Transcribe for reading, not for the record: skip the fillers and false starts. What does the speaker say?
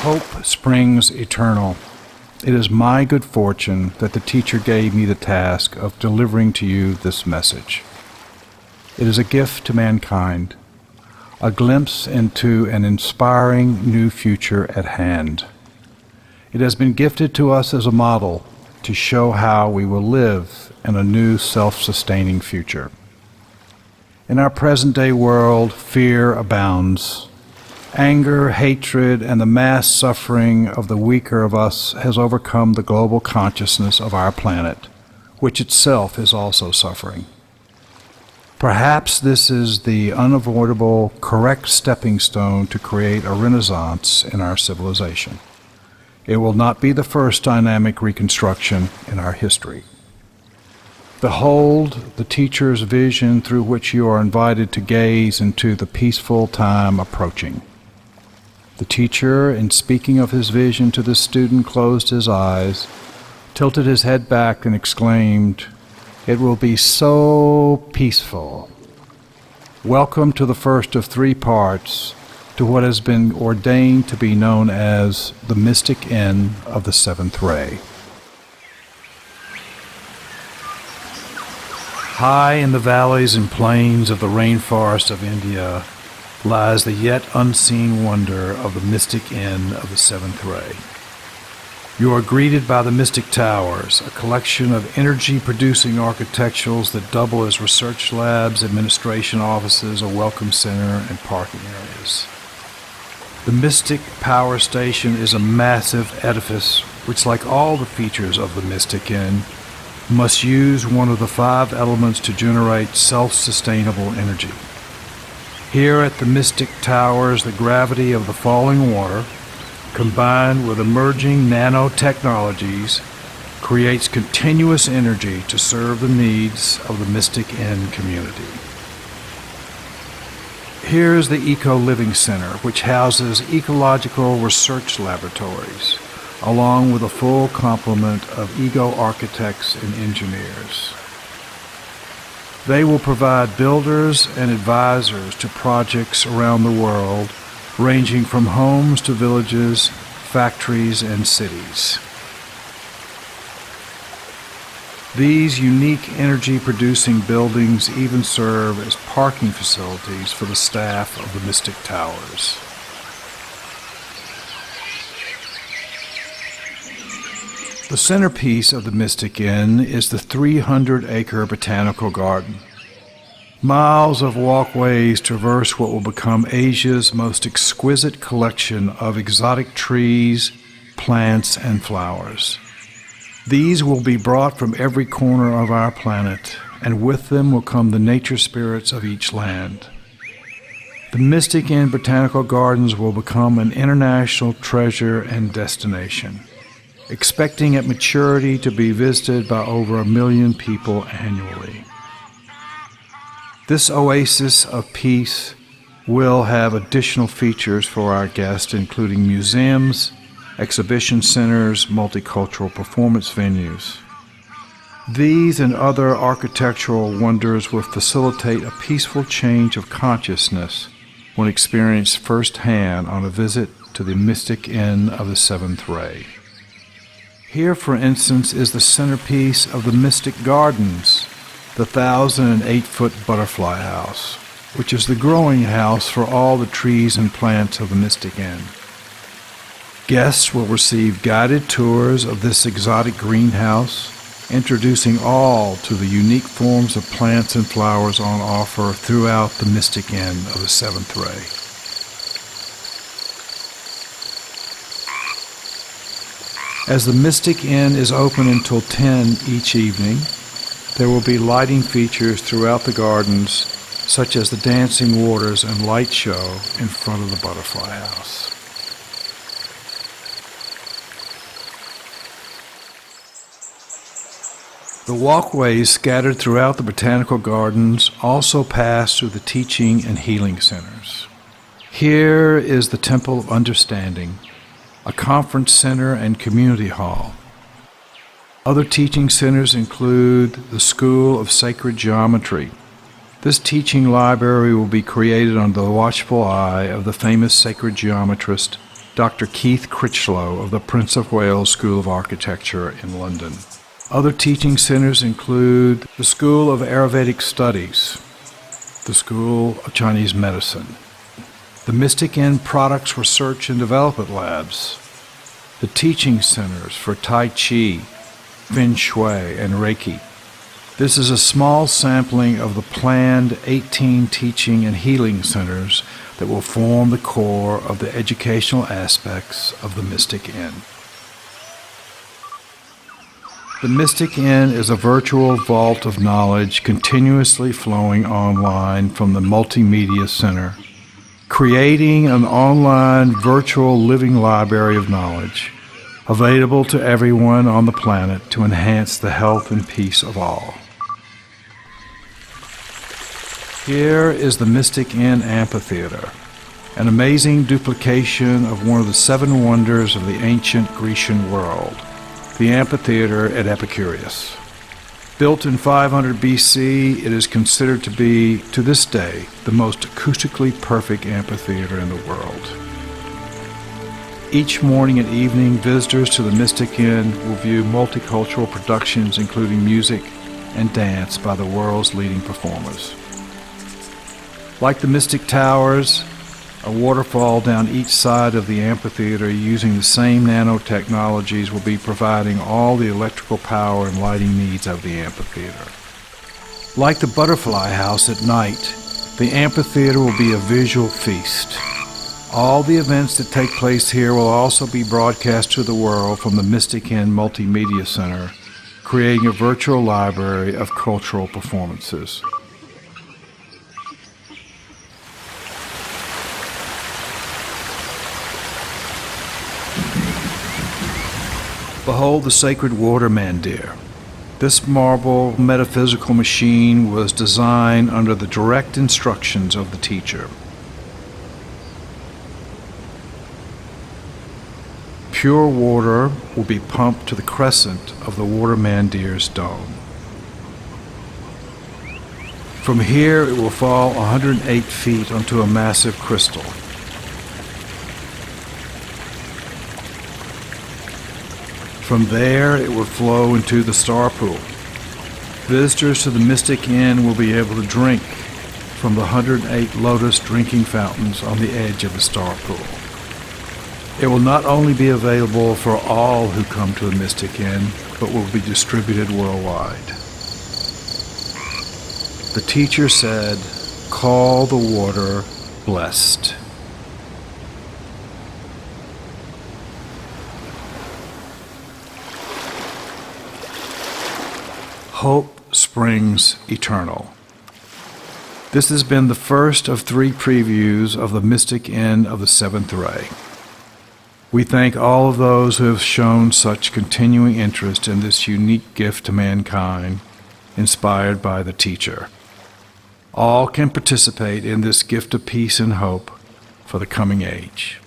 Hope springs eternal. It is my good fortune that the teacher gave me the task of delivering to you this message. It is a gift to mankind, a glimpse into an inspiring new future at hand. It has been gifted to us as a model to show how we will live in a new self-sustaining future. In our present-day world, fear abounds. Anger, hatred, and the mass suffering of the weaker of us has overcome the global consciousness of our planet, which itself is also suffering. Perhaps this is the unavoidable, correct stepping stone to create a renaissance in our civilization. It will not be the first dynamic reconstruction in our history. Behold the teacher's vision through which you are invited to gaze into the peaceful time approaching. The teacher, in speaking of his vision to the student, closed his eyes, tilted his head back, and exclaimed, "It will be so peaceful." Welcome to the first of 3 parts to what has been ordained to be known as the mystic end of the 7th ray. High in the valleys and plains of the rainforest of India lies the yet unseen wonder of the mystic end of the 7th ray. You are greeted by the Mystic Towers, a collection of energy-producing architecturals that double as research labs, administration offices, a welcome center, and parking areas. The Mystic Power Station is a massive edifice which, like all the features of the Mystic End, must use one of the 5 elements to generate self-sustainable energy. Here at the Mystic Towers, the gravity of the falling water, combined with emerging nanotechnologies, creates continuous energy to serve the needs of the Mystic End community. Here is the Eco Living Center, which houses ecological research laboratories, along with a full complement of ego architects and engineers. They will provide builders and advisors to projects around the world, ranging from homes to villages, factories, and cities. These unique energy-producing buildings even serve as parking facilities for the staff of the Mystic Towers. The centerpiece of the Mystic Inn is the 300-acre botanical garden. Miles of walkways traverse what will become Asia's most exquisite collection of exotic trees, plants, and flowers. These will be brought from every corner of our planet, and with them will come the nature spirits of each land. The Mystic Inn Botanical Gardens will become an international treasure and destination, expecting at maturity to be visited by over 1 million people annually. This oasis of peace will have additional features for our guests, including museums, exhibition centers, multicultural performance venues. These and other architectural wonders will facilitate a peaceful change of consciousness when experienced firsthand on a visit to the mystic end of the 7th ray. Here, for instance, is the centerpiece of the Mystic Gardens, the 1,008-foot butterfly house, which is the growing house for all the trees and plants of the Mystic Inn. Guests will receive guided tours of this exotic greenhouse, introducing all to the unique forms of plants and flowers on offer throughout the Mystic Inn of the 7th ray. As the Mystic Inn is open until 10 each evening, there will be lighting features throughout the gardens, such as the dancing waters and light show in front of the butterfly house. The walkways scattered throughout the botanical gardens also pass through the teaching and healing centers. Here is the Temple of Understanding, a conference center and community hall. Other teaching centers include the School of Sacred Geometry. This teaching library will be created under the watchful eye of the famous sacred geometrist Dr. Keith Critchlow of the Prince of Wales School of Architecture in London. Other teaching centers include the School of Ayurvedic Studies, the School of Chinese Medicine, the Mystic Inn Products Research and Development Labs, the teaching centers for Tai Chi, Feng Shui, and Reiki. This is a small sampling of the planned 18 teaching and healing centers that will form the core of the educational aspects of the Mystic Inn. The Mystic Inn is a virtual vault of knowledge continuously flowing online from the Multimedia Center, creating an online virtual living library of knowledge available to everyone on the planet to enhance the health and peace of all. Here is the Mystic Inn Amphitheater, an amazing duplication of one of the 7 wonders of the ancient Grecian world, the amphitheater at Epicurus. Built in 500 BC, it is considered to be, to this day, the most acoustically perfect amphitheater in the world. Each morning and evening, visitors to the Mystic Inn will view multicultural productions including music and dance by the world's leading performers. Like the Mystic Towers, a waterfall down each side of the amphitheater using the same nanotechnologies will be providing all the electrical power and lighting needs of the amphitheater. Like the Butterfly House at night, the amphitheater will be a visual feast. All the events that take place here will also be broadcast to the world from the Mystic Inn Multimedia Center, creating a virtual library of cultural performances. Behold the sacred water mandir. This marble metaphysical machine was designed under the direct instructions of the teacher. Pure water will be pumped to the crescent of the water mandir's dome. From here it will fall 108 feet onto a massive crystal. From there, it will flow into the star pool. Visitors to the Mystic Inn will be able to drink from the 108 lotus drinking fountains on the edge of the star pool. It will not only be available for all who come to the Mystic Inn, but will be distributed worldwide. The teacher said, "Call the water blessed." Hope springs eternal. This has been the first of 3 previews of the Mystic Inn of the Seventh Ray. We thank all of those who have shown such continuing interest in this unique gift to mankind, inspired by the teacher. All can participate in this gift of peace and hope for the coming age.